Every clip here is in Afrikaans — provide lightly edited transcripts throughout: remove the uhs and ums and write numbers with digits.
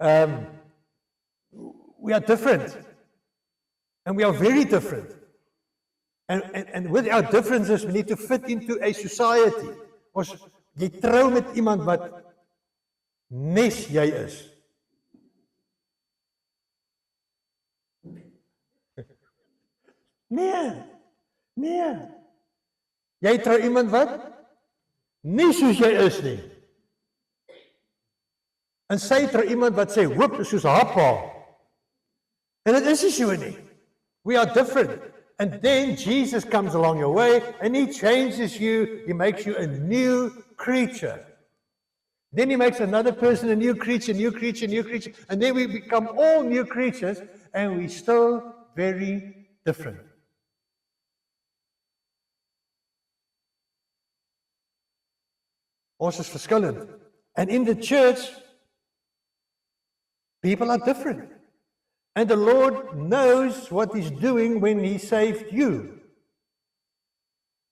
Um, we are different. And we are very different. And with our differences, we need to fit into a society. Ons, jy trou met iemand wat nes jy is. Nee. Jy trou iemand wat nie soos jy is nie. En sy trou iemand wat sê hoop is soos haar pa. En dit is nie so nie. We are different. And then Jesus comes along your way and he changes you. He makes you a new creature. Then he makes another person a new creature. And then we become all new creatures and we're still very different. Ons is verskillend. And in the church, people are different. And the Lord knows what He's doing when He saved you.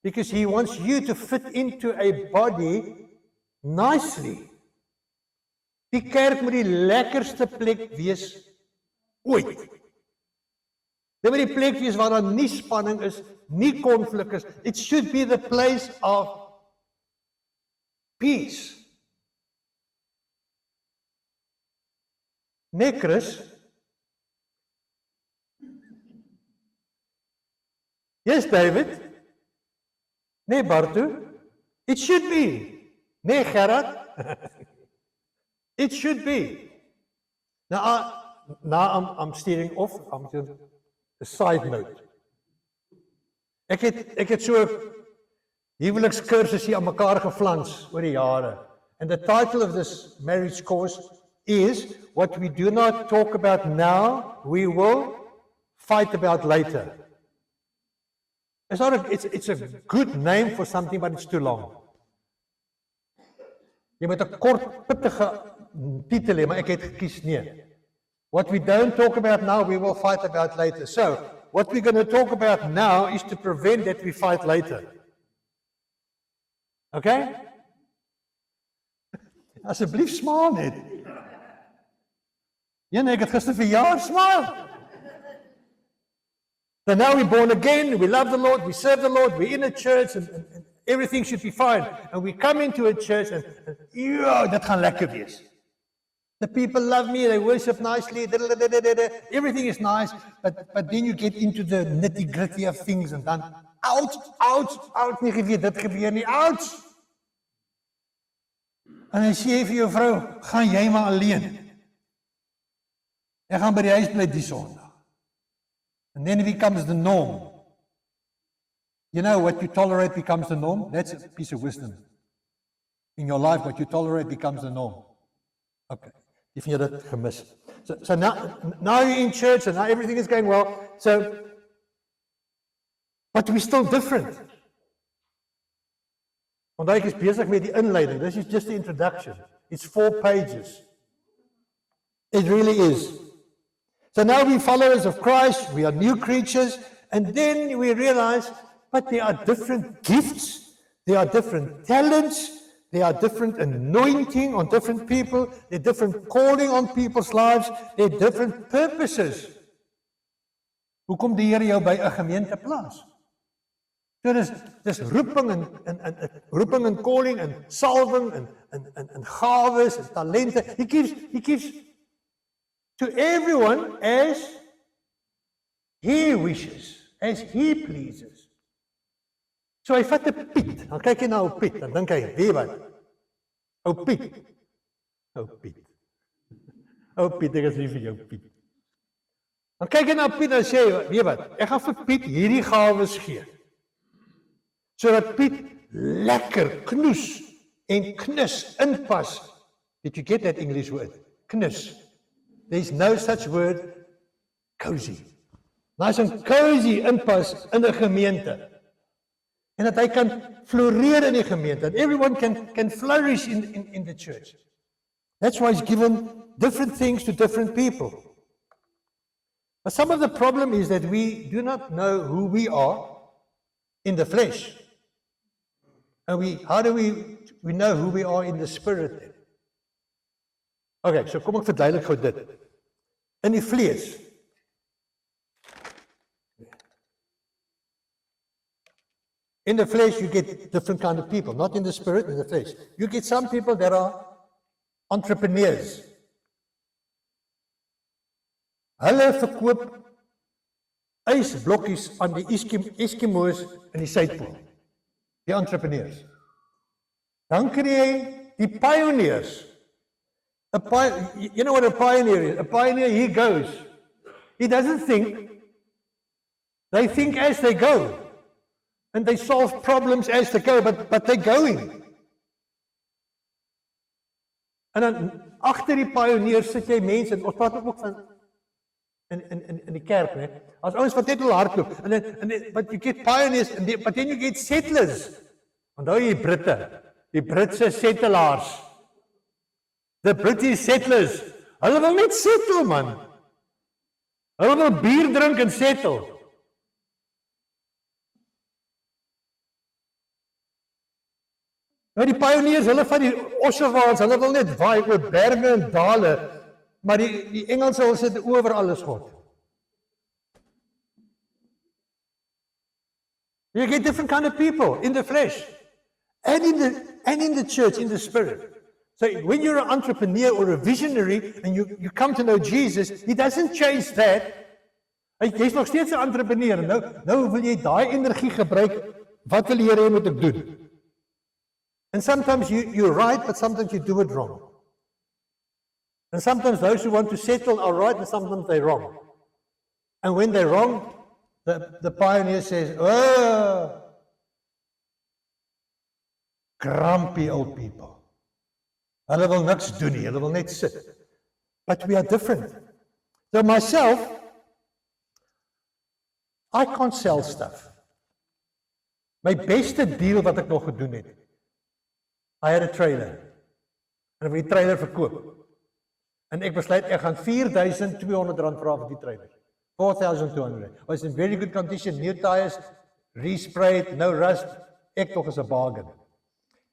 Because He wants you to fit into a body nicely. Die kerk moet die lekkerste plek wees ooit. Dit moet die plek wees waar daar nie spanning is, nie konflik is. It should be the place of peace. Nee, Chris? Yes, David? Nee, Bartu? It should be. Nee, Gerard? It should be. Now I'm steering off. I'm just a side note. Ek het so huwelikskursus hier aan mekaar geflans oor die jare. And the title of this marriage course is what we do not talk about now, we will fight about later. It's a good name for something, but it's too long. Jy moet 'n kort, pittige titel hê, maar ek het gekies nee. What we don't talk about now, we will fight about later. So, what we're going to talk about now is to prevent that we fight later. Okay? Asseblief smaal net. Ja, nee, ek het gister verjaar, smaal. So now we're born again, we love the Lord, we serve the Lord, we're in a church, and everything should be fine. And we come into a church, and yeah, dat gaan lekker wees. The people love me, they worship nicely, everything is nice, but then you get into the nitty-gritty of things, and then, ouch, nie geweet, dit gebeur nie, ouch! En hy sê vir jou vrou, gaan jy maar alleen. Ek gaan by die huis bly die Sondag. And then it becomes the norm. You know, what you tolerate becomes the norm. That's a piece of wisdom. In your life, what you tolerate becomes the norm. Okay. If you had gemis. So now you're in church and now everything is going well. So, but we're still different. Onthou ek is besig met die inleiding. This is just the introduction. It's 4 pages. It really is. So now we're followers of Christ, we are new creatures, and then we realize, but there are different gifts, there are different talents, there are different anointing on different people, there are different calling on people's lives, there are different purposes. Hoekom die Here jou by 'n gemeente plaas? So dis roeping en calling en salwing en gawes en talente. He gives to everyone as he wishes, as he pleases. So hy vat 'n Piet, dan kyk hy na ou Piet, dan dink hy, weet wat? Ou Piet, ek is lief vir jou Piet. Dan kyk hy na Piet en sê, weet wat, ek gaan vir Piet hierdie gawes gee. Sodat Piet lekker knoes en knus inpas. Did you get that English word? Knus. There's no such word, cozy. Nice and cozy inpas in 'n gemeente. En dat hy kan floreer in die gemeente. And everyone can flourish in the church. That's why he's given different things to different people. But some of the problem is that we do not know who we are in the flesh. And how do we know who we are in the spirit then? Okay, so kom ek verduidelik gou dit. In die vlees. In the flesh, you get different kind of people, not in the spirit, in the flesh. You get some people that are entrepreneurs. Hulle verkoop ysblokkies aan die Eskimo's in die Suidpool. Die entrepreneurs. Dan kry jy die pioneers. You know what a pioneer is? A pioneer, he goes. He doesn't think. They think as they go. And they solve problems as they go, but they're going. En dan agter die pioniers sit jy mense, en ons praat ook van in die kerk, né? As ouens wat net wil hardloop, but you get pioneers, but then you get settlers. Onthou jy Britte, die Britse settelaars. The British settlers, hulle wil net settle, man. Hulle wil bier drink en settle. Nou die pioneers, hulle van die Ossewaans, hulle wil net waai oor berge en dale, maar die Engelse wil sit oor alles God. You get different kind of people in the flesh, and in the church, in the spirit. So when you're an entrepreneur or a visionary, and you come to know Jesus, he doesn't change that. Jy's nog steeds 'n entrepreneur, en nou wil jy daai energie gebruik, wat wil die Here hê moet ek doen? And sometimes you're right, but sometimes you do it wrong. And sometimes those who want to settle are right, and sometimes they're wrong. And when they're wrong, the pioneer says, oh, grumpy old people. Hulle wil niks doen nie, hulle wil net sit. But we are different. So myself, I can't sell stuff. My beste deal wat ek nog gedoen het, I had a trailer. En ek het die trailer verkoop. En ek besluit, ek gaan R4,200 vra vir die trailer. 4,200. It was in very good condition, new tires, resprayed, no rust. Ek tog is 'n bargain.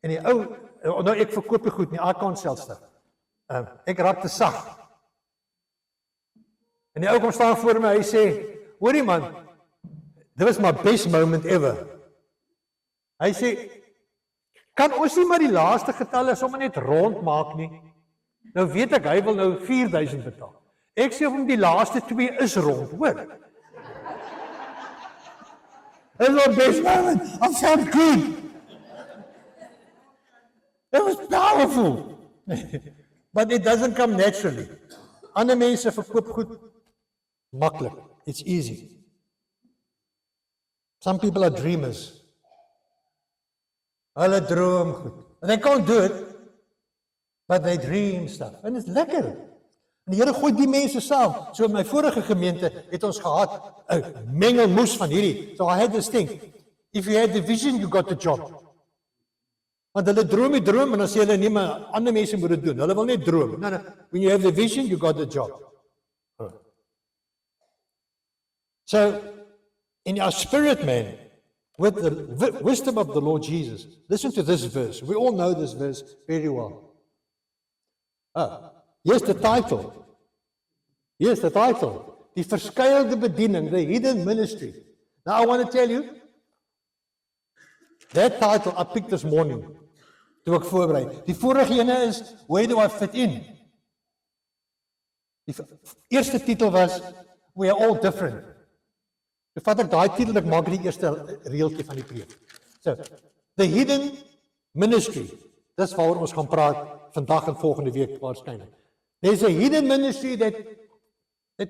En die ou, nou ek verkoop nie goed nie, I can't sell stuff. Ek raak te sag. En die ou kom staan voor my, hy sê, hoorie man, dit was my best moment ever. Hy sê, kan ons nie maar die laaste getalle sommer net rond maak nie? Nou weet ek, hy wil nou 4,000 betaal. Ek sê hom die laaste 2 is rond, hoor. It was my best moment. I felt good. It was powerful. But it doesn't come naturally. Ander mense verkoop goed maklik. It's easy. Some people are dreamers. Hulle droom goed. And they can't do it, but they dream stuff. En dit is lekker. En die Here gooi die mense saam. So in my vorige gemeente het ons gehad 'n mengelmoes van hierdie. So I had this thing. If you had the vision, you got the job. Want hulle droom die droom en dan sê hulle nie, maar ander mense moet dit doen. Hulle wil net droom. No, when you have the vision, you got the job. So in our spirit man, with the wisdom of the Lord Jesus, listen to this verse. We all know this verse very well. Here's the title. Here's the title. Die verskuilde bediening, the hidden ministry. Now I want to tell you, that title I picked this morning, toe ek voorberei. Die vorige ene is, where do I fit in? Die eerste titel was, we are all different. Toe vat ek daai titel, ek maak die eerste reeltjie van die preek. So, the hidden ministry, dis waaroor ons gaan praat vandag en volgende week waarskynlik. There's a hidden ministry that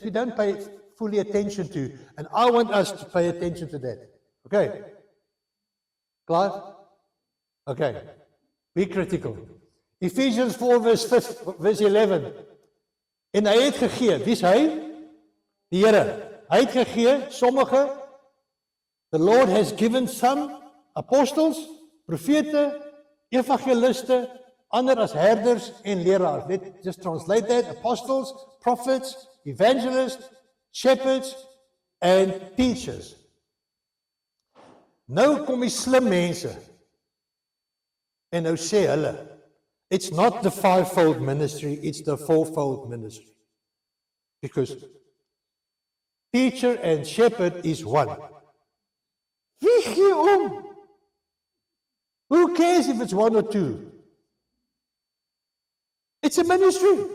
we don't pay fully attention to, and I want us to pay attention to that. Okay? Klaar? Okay. Be critical. Ephesians 4 verse 11. En hy het gegee, wie is hy? Die Here. Hy het gegee, sommige, the Lord has given some apostles, profete, evangeliste, ander as herders en leraars. Let's just translate that. Apostles, prophets, evangelists, shepherds and teachers. Nou kom die slim mense en nou sê hulle, It's not the fivefold ministry, it's the fourfold ministry. Because teacher and shepherd is one. Wie gee om? Who cares if it's one or two? It's a ministry.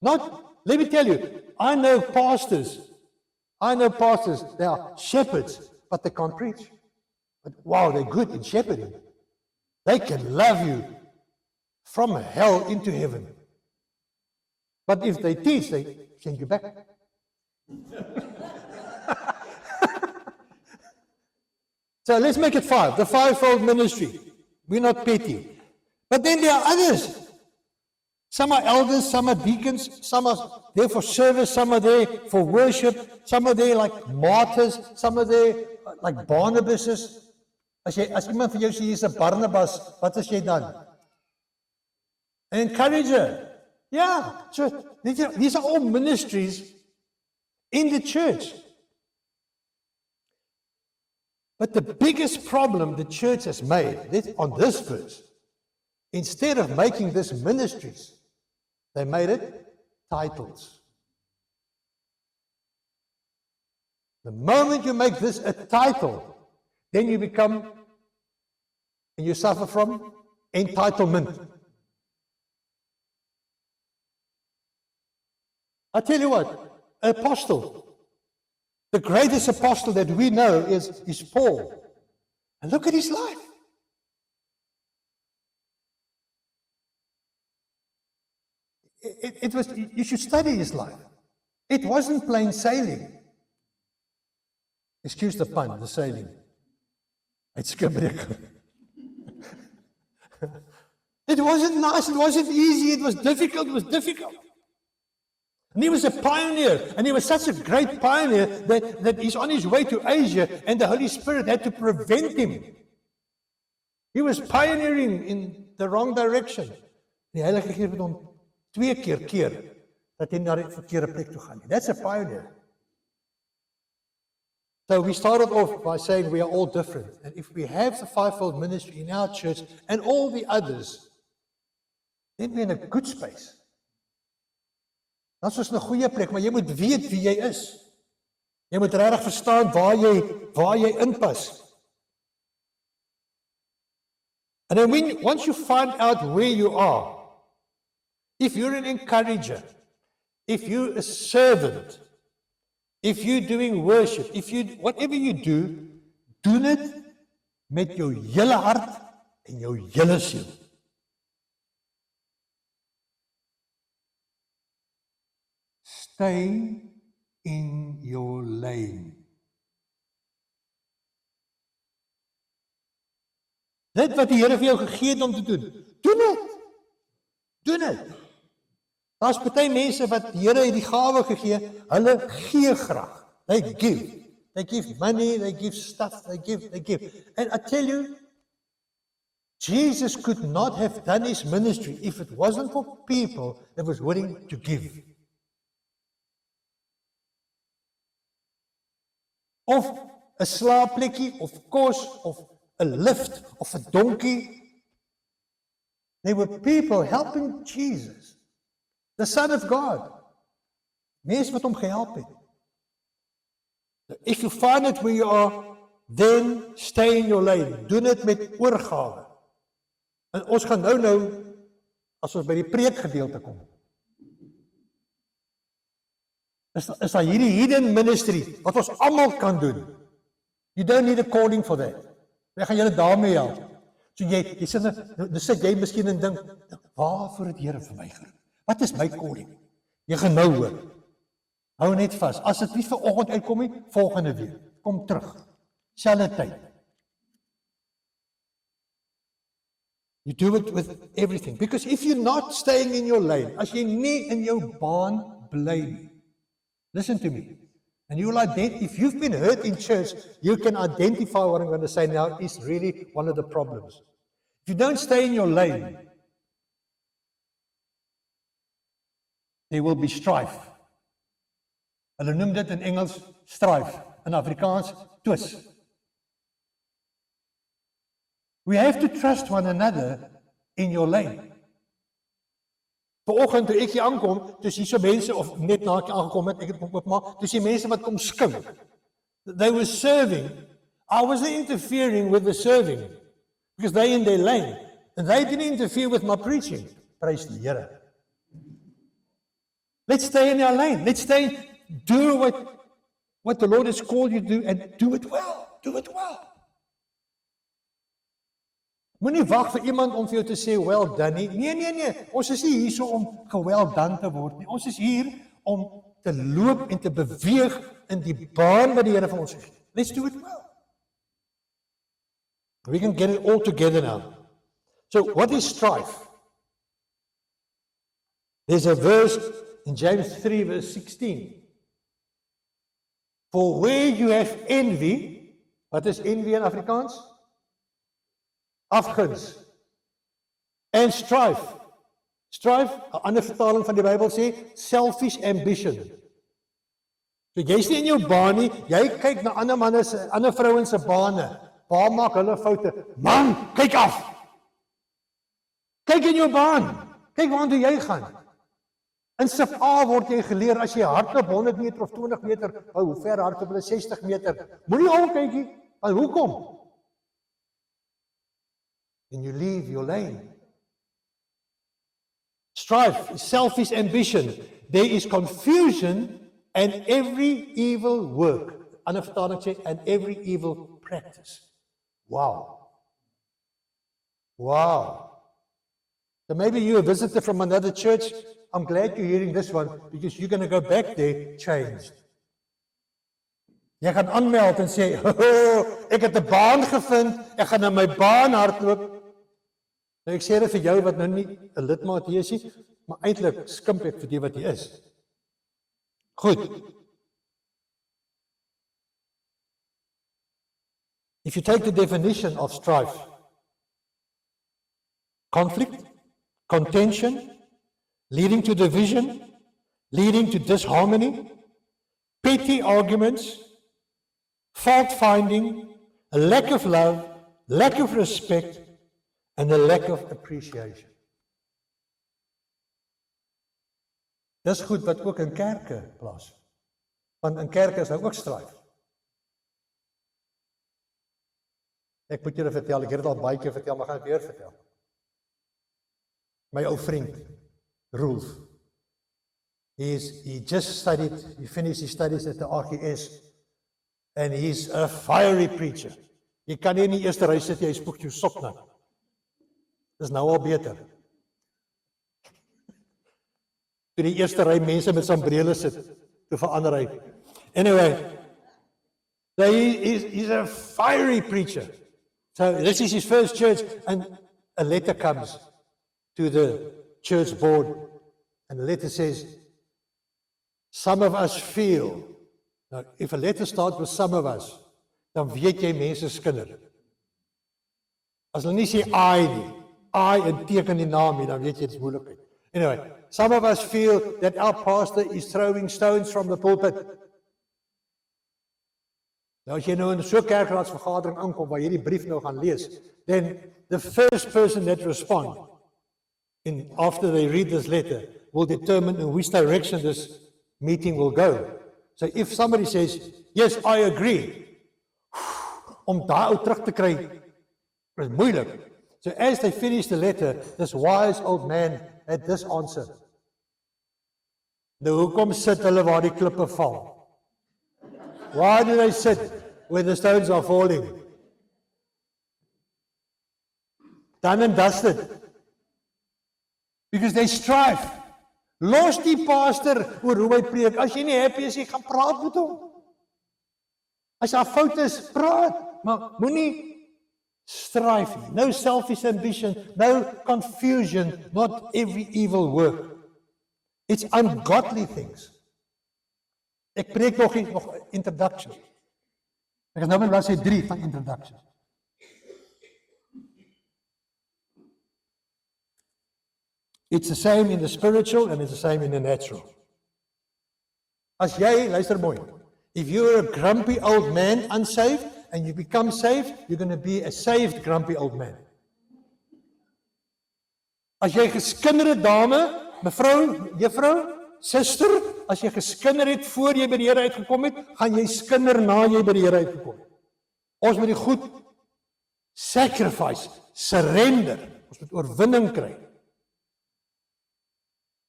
Let me tell you, I know pastors, they are shepherds, but they can't preach. But wow, they're good in shepherding. They can love you from hell into heaven. But if they teach, they send you back. So let's make it 5, the fivefold ministry. We're not petty. But then there are others. Some are elders, some are deacons, some are there for service, some are there for worship, some are there like martyrs, some are there like Barnabases. As iemand vir jou sê jy's 'n Barnabas, wat is jy dan? An encourager. Yeah, so these are all ministries in the church. But the biggest problem the church has made on this verse, instead of making this ministries, they made it titles. The moment you make this a title, then you become, and you suffer from entitlement. I tell you what, apostle, the greatest apostle that we know is Paul. And look at his life. It was, you should study his life. It wasn't plain sailing. Excuse the pun, the sailing. It's gebrek. It wasn't nice, it wasn't easy, it was difficult. And he was a pioneer, and he was such a great pioneer that he's on his way to Asia, and the Holy Spirit had to prevent him. He was pioneering in the wrong direction. Die Heilige Gees het hom 2 keer dat hy na die verkeerde plek toe gaan. That's a pioneer. So we started off by saying we are all different. And if we have the fivefold ministry in our church and all the others, then we're in a good space. Dat is 'n goeie plek, maar jy moet weet wie jy is. Jy moet regtig verstaan waar jy inpas. And then once you find out where you are, if you're an encourager, if you're a servant, if you're doing worship, whatever you do, doen dit met jou hele hart en jou hele siel. Stay in your lane. Dit wat die Here vir jou gegee het om te doen, doen dit. Doen dit. Daar's baie mense wat die Here het die gawe gegee, hulle gee graag. They give. They give money, they give stuff, they give. And I tell you, Jesus could not have done his ministry if it wasn't for people that was willing to give. Of 'n slaapplekkie, of kos, of 'n lift, of 'n donkie. There were people helping Jesus, the Son of God. Mense wat hom gehelp het. If you find it where you are, then stay in your lane. Doen dit met oorgawe. En ons gaan nou, as ons by die preekgedeelte kom, is daar hierdie hidden ministry, wat ons almal kan doen. You don't need a calling for that. Ek gaan julle daarmee help. So jy sit jy miskien en dink, waarvoor het Here vir my geroep? Wat is my calling? Jy gaan nou hoor. Hou net vas. As dit nie vanoggend uitkom nie, volgende week. Kom terug. Selfde tyd. You do it with everything. Because if you're not staying in your lane, as jy nie in jou baan bly nie, listen to me. And you'll if you've been hurt in church, you can identify what I'm going to say now is really one of the problems. If you don't stay in your lane, there will be strife. Hulle noem dit in Engels strife, in Afrikaans twis. We have to trust one another in your lane. Vanoggend toe ek hier aankom, toe is hier so mense, of net na ek aangekom het, ek het kom oopmaak, toe is hier mense wat kom skink. They were serving. I wasn't interfering with the serving, because they in their lane, and they didn't interfere with my preaching. Praise die Here. Let's stay in our lane. Let's stay, do what the Lord has called you to do, and do it well. Do it well. Moenie wag vir iemand om vir jou te sê, well done nie. Nee. Ons is nie hier so om gewel done te word nie. Ons is hier om te loop en te beweeg in die baan wat die Here vir ons gee. Let's do it well. We can get it all together now. So, what is strife? There's a verse in James 3 verse 16. For where you have envy, wat is envy in Afrikaans? Afguns. And strife. Strife, 'n ander vertaling van die Bybel sê, selfish ambition. So jy's nie in jou baan nie, jy kyk na ander manne se, ander vrouens se bane. Waar maak hulle foute? Man, kyk af. Kyk in jou baan. Kyk waartoe jy gaan. In sif A word jy geleer as jy hardloop 100 meter of 20 meter, hoe ver hardloop hulle 60 meter. Moenie omkyk nie. Want hoekom? And you leave your lane. Strife, selfish ambition. There is confusion and every evil work. Ander vertaling sê, and every evil practice. Wow. Wow. So maybe you're a visitor from another church. I'm glad you're hearing this one because you're going to go back there changed. Jy gaan aanmeld en sê, ek het 'n baan gevind, ek gaan na my baan hardloop. Nou ek sê dit vir jou wat nou nie 'n lidmaat hier is nie, maar eintlik skimp ek vir die wat hier is. Goed. If you take the definition of strife, conflict, contention, leading to division, leading to disharmony, petty arguments, fault-finding, a lack of love, lack of respect, and a lack of appreciation. Dis goed wat ook in kerke plaas. Want in kerke is daar ook strife. Ek moet julle vertel, ek het dit al baie keer vertel, maar gaan dit weer vertel. My ou vriend, Rolf, he just studied, he finished his studies at the RGS, and he's a fiery preacher. Jy kan nie in die eerste ry sit, jy spoeg jou sok na. Dis nou al beter. Toe die eerste ry mense met sombrele sit, toe verander hy. Anyway, so he's a fiery preacher. So this is his first church, and a letter comes to the church board, and the letter says, some of us feel. Now, if a letter starts with some of us, dan weet jy mense skinder. As hulle nie sê I nie, I en teken die naam nie, dan weet jy dit is moeilikheid. Anyway, some of us feel that our pastor is throwing stones from the pulpit. Nou as jy nou in so 'n kerkraadsvergadering aankom waar jy die brief nou gaan lees, then the first person that respond, and after they read this letter, will determine in which direction this meeting will go. So if somebody says, yes, I agree, om daai ou terug te kry, is moeilik. So as they finish the letter, this wise old man had this answer. Nou hoekom sit hulle waar die klippe val? Why do they sit where the stones are falling? Done and dusted. Because they strive. Los die pastor oor hoe hy preek. As jy nie happy is, jy gaan praat met hom. As daar foute is, praat. Maar moenie strive nie. No selfish ambition, no confusion, not every evil work. It's ungodly things. Ek preek nog introduction. Ek is nou by bladsy 3 van introduction. It's the same in the spiritual and it's the same in the natural. As jy, luister mooi, if you're a grumpy old man, unsaved, and you become saved, you're going to be a saved grumpy old man. As jy geskinderde dame, mevrou, juffrou, suster, as jy geskinder het voor jy by die Here uitgekom het, gaan jy skinder na jy by die Here uitgekom het. Ons moet die goed sacrifice, surrender. Ons moet oorwinning kry.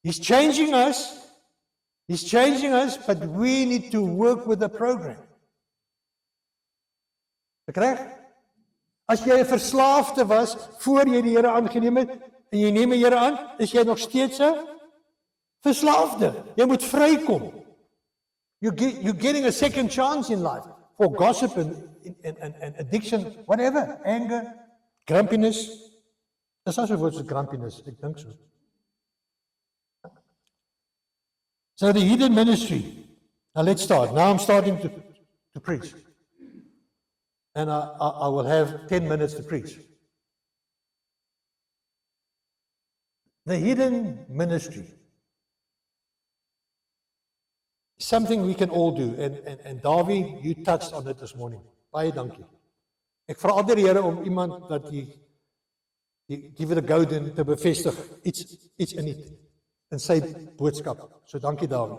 He's changing us, but we need to work with the program. Reg? As jy 'n verslaafde was voor jy die Here aangeneem het en jy neem die Here aan, is jy nog steeds 'n verslaafde. Jy moet vrykom. You're getting a second chance in life for gossip and addiction, whatever, anger, grumpiness. Dis also woord so grumpiness, ek dink so. So the hidden ministry. Now let's start. Now I'm starting to preach. And I will have 10 minutes to preach. The hidden ministry. Something we can all do. And Dawie, you touched on it this morning. Baie dankie. Ek vra altyd die Here om iemand dat die give it a go doen te bevestig iets in dit. In sy boodskap. So dankie Dawie.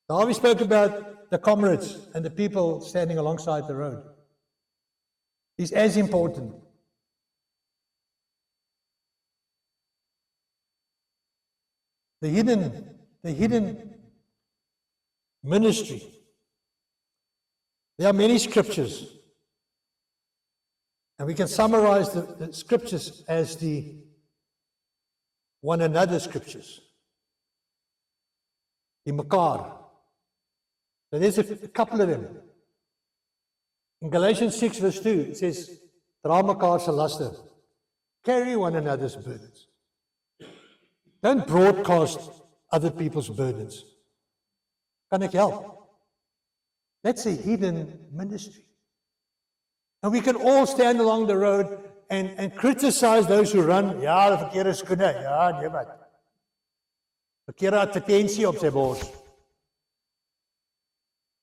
Dawie spoke about the comrades and the people standing alongside the road. Is as important. The hidden ministry. There are many scriptures. And we can summarize the scriptures as the one another scriptures. Die mekaar. So there's a couple of them. In Galatians 6 verse 2, it says, dra mekaar se laste. Carry one another's burdens. Don't broadcast other people's burdens. Kan ek help? That's a hidden ministry. And we can all stand along the road and criticize those who run. Ja, die verkeerde skoene. Ja, nee wat. Verkeerde advertensie op sy bors.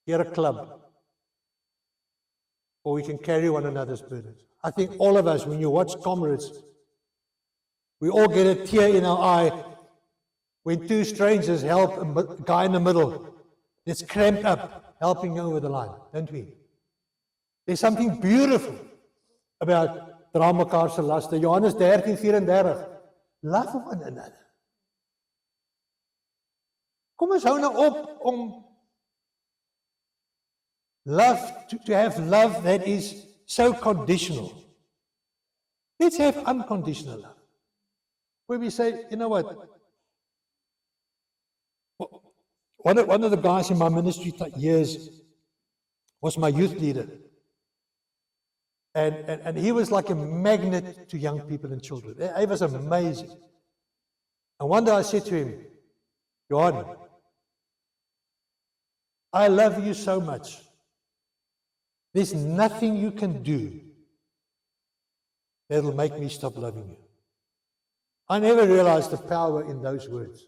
Verkeerde club. Or we can carry one another's burdens. I think all of us, when you watch Comrades, we all get a tear in our eye when two strangers help a guy in the middle that's cramped up, helping over the line, don't we? There's something beautiful about dra mekaar se laste. Johannes 13:34. Love one another. Kom ons hou nou op om to have love that is so conditional. Let's have unconditional love. Where we say, you know what? One of the guys in my ministry years was my youth leader. And he was like a magnet to young people and children. He was amazing. And one day I said to him, Johan, I love you so much. There's nothing you can do that'll make me stop loving you. I never realized the power in those words.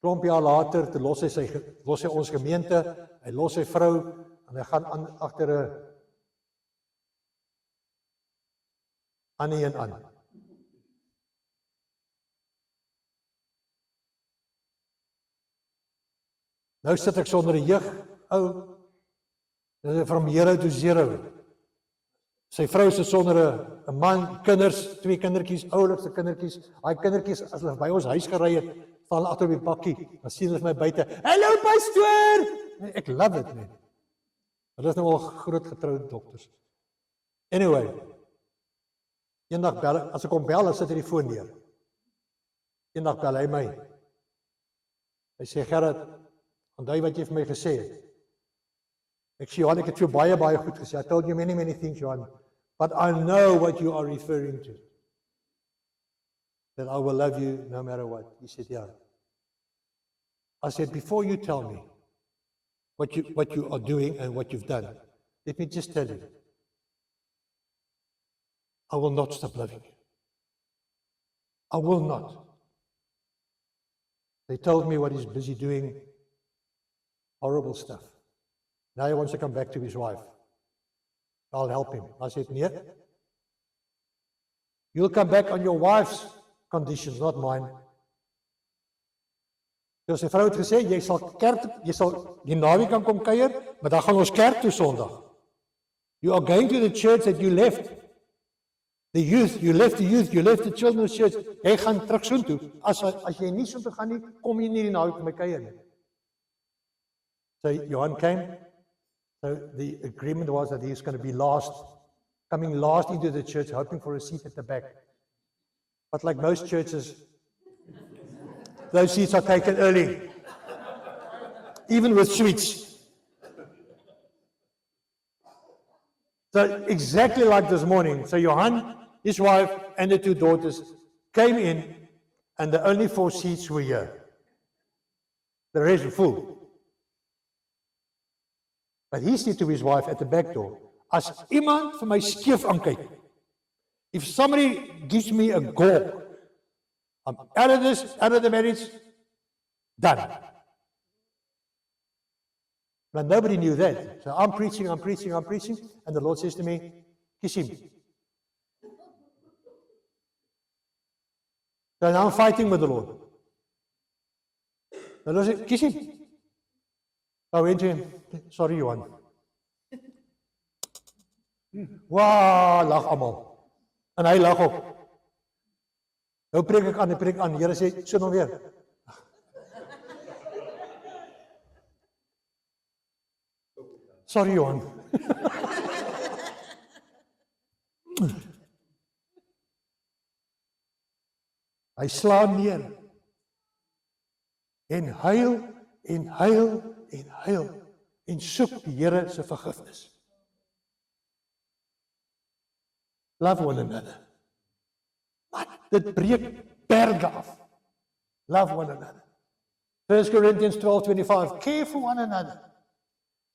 Klomp jaar later, toe los hy ons gemeente, hy los sy vrou, en hy gaan agter 'n ander een aan. Nou sit ek sonder 'n jeug, from hero to zero. Sy vrou sit sonder 'n man, kinders, 2 kindertjies, oulikste kindertjies. Daai kindertjies, as hulle by ons huis gery het, staan hulle agter op die bakkie, dan sien hulle my buite. Hallo pastoor! Ek love it, man. Hulle is nou al groot getroude dokters. Anyway, eendag bel, as ek hom bel, dan sit hy die foon neer. Eendag bel hy my. Hy sê, Gerard, onthou wat jy vir my gesê het. Ek sê, Johan, ek het vir jou baie goed gesê. I told you many things, Johan. But I know what you are referring to. That I will love you no matter what. He said, yeah. I said, before you tell me what you are doing and what you've done, let me just tell you, I will not stop loving you. I will not. They told me what he's busy doing, horrible stuff. Now he wants to come back to his wife. I'll help him. I said, nee. You'll come back on your wife's conditions, not mine. Dus sy vrou het gesê, jy sal die naweek kan kom kuier, maar dan gaan ons kerk toe Sondag. You are going to the church that you left. The youth, you left the children's church. Jy gaan terug soontoe. As jy nie soontoe gaan nie, kom jy nie die naweek my kuier nie. So Johan came. So the agreement was that he was going to be coming last into the church, hoping for a seat at the back. But like most churches, those seats are taken early, even with sweets. So exactly like this morning, so Johan, his wife, and the two daughters came in, and the only 4 seats were here. The rest were full. But he said to his wife at the back door, as iemand vir my skeef aankyk, if somebody gives me a gawk, I'm out of this, out of the marriage, done. But nobody knew that. So I'm preaching, and the Lord says to me, kiss him. So now I'm fighting with the Lord. The Lord said, kiss him. I went to him, sorry Johan. Wow, lag almal. En hy lag op. Nou preek ek aan, Here sê, so nou weer. Sorry Johan. Hy slaan neer. En huil, en soek die Here se vergifnis. Love one another. Wat? Dit breek berge af. Love one another. 1 Corinthians 12:25. Care for one another.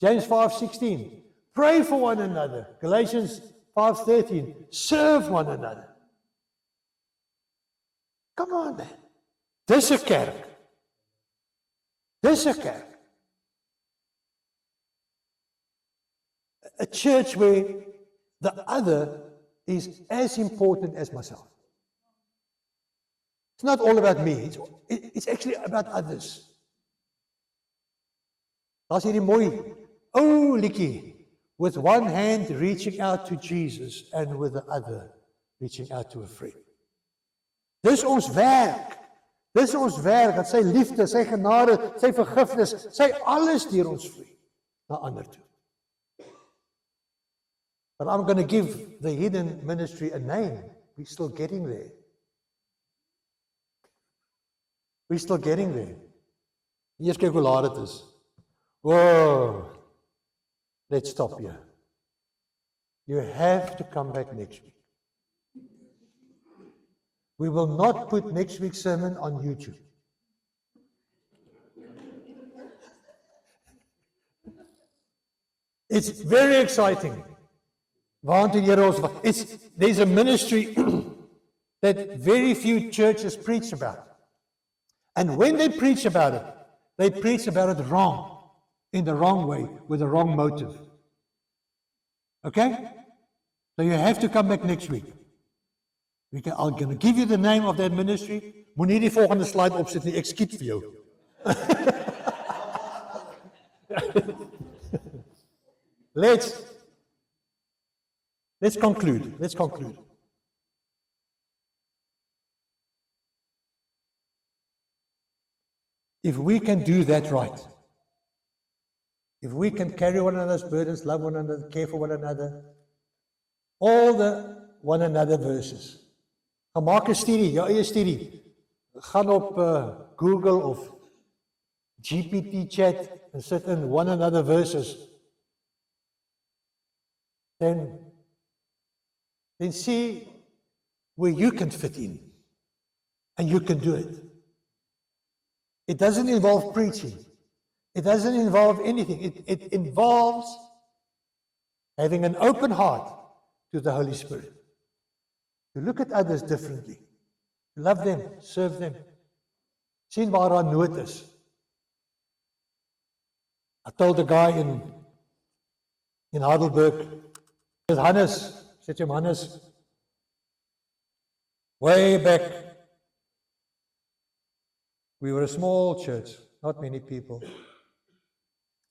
James 5:16. Pray for one another. Galatians 5:13. Serve one another. Come on, man. Dis 'n kerk. Dis 'n kerk. A church where the other is as important as myself. It's not all about me. It's actually about others. Daar's hierdie mooi ou liedjie, with one hand reaching out to Jesus and with the other reaching out to a friend. Dis ons werk. Dis ons werk, dat sy liefde, sy genade, sy vergifnis, sy alles deur ons vloei na ander toe. But I'm going to give the hidden ministry a name. We're still getting there. We're still getting there. Eers kyk hoe laat dit is. Whoa. Let's stop here. You have to come back next week. We will not put next week's sermon on YouTube. It's very exciting. There's a ministry that very few churches preach about. And when they preach about it wrong, in the wrong way, with the wrong motive. Okay? So you have to come back next week. I'm going to give you the name of that ministry. Moenie die volgende slide opsit nie, ek skiet vir jou. Let's conclude. If we can do that right, if we can carry one another's burdens, love one another, care for one another, all the one another verses. Gaan maak 'n studie, jou eie studie. Gaan op Google of GPT chat en sit in one another verses. Then see where you can fit in. And you can do it. It doesn't involve preaching. It doesn't involve anything. It involves having an open heart to the Holy Spirit. To look at others differently. To love them, serve them. Sien waar daar nood is. I told the guy in Heidelberg, Hannes, said to him, Hannes, way back We were a small church, not many people.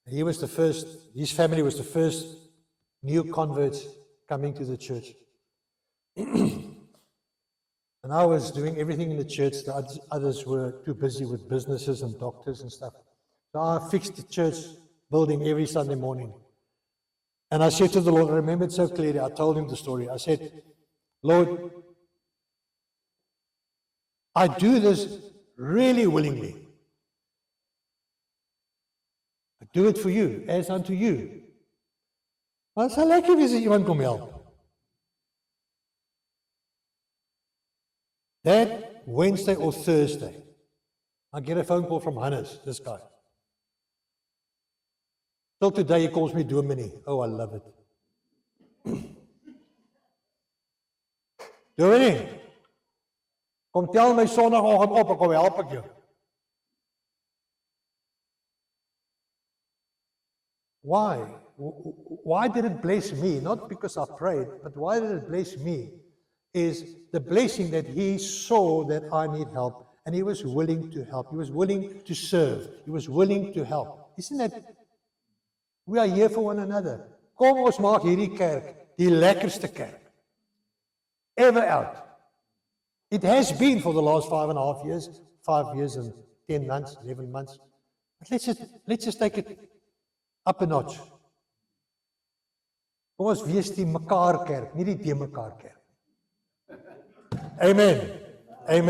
He was the first, his family was the first new converts coming to the church. And I was doing everything in the church. The others were too busy with businesses and doctors and stuff. So I fixed the church building every Sunday morning. And I said to the Lord, I remember it so clearly, I told him the story. I said, Lord, I do this really willingly. I do it for you, as unto you. Maar het sal lekker wees as iemand kom help. That Wednesday or Thursday, I get a phone call from Hannes, this guy. Till today he calls me Domini. Oh, I love it. Domini, kom tel my Sondagoggend op, ek kom help ek jou. Why? Why did it bless me? Not because I prayed, but why did it bless me? Is the blessing that he saw that I need help, and he was willing to help. He was willing to serve. He was willing to help. Isn't that? We are here for one another. Kom ons maak hierdie kerk die lekkerste kerk ever out. It has been for the last 5.5 years, 5 years and 10 months, 11 months. But let's just take it up a notch. Kom ons wees die mekaar kerk, nie die de mekaar kerk. Amen. Amen.